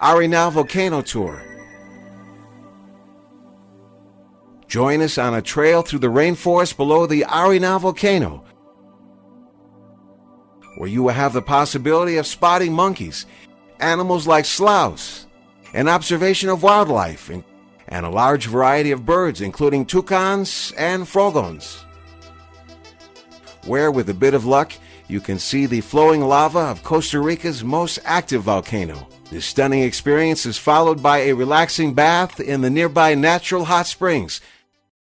Arenal Volcano Tour. Join us on a trail through the rainforest below the Arenal Volcano, where you will have the possibility of spotting monkeys, animals like sloughs, an observation of wildlife, and a large variety of birds, including toucans and frogons, where, with a bit of luck, you can see the flowing lava of Costa Rica's most active volcano. This stunning experience is followed by a relaxing bath in the nearby natural hot springs,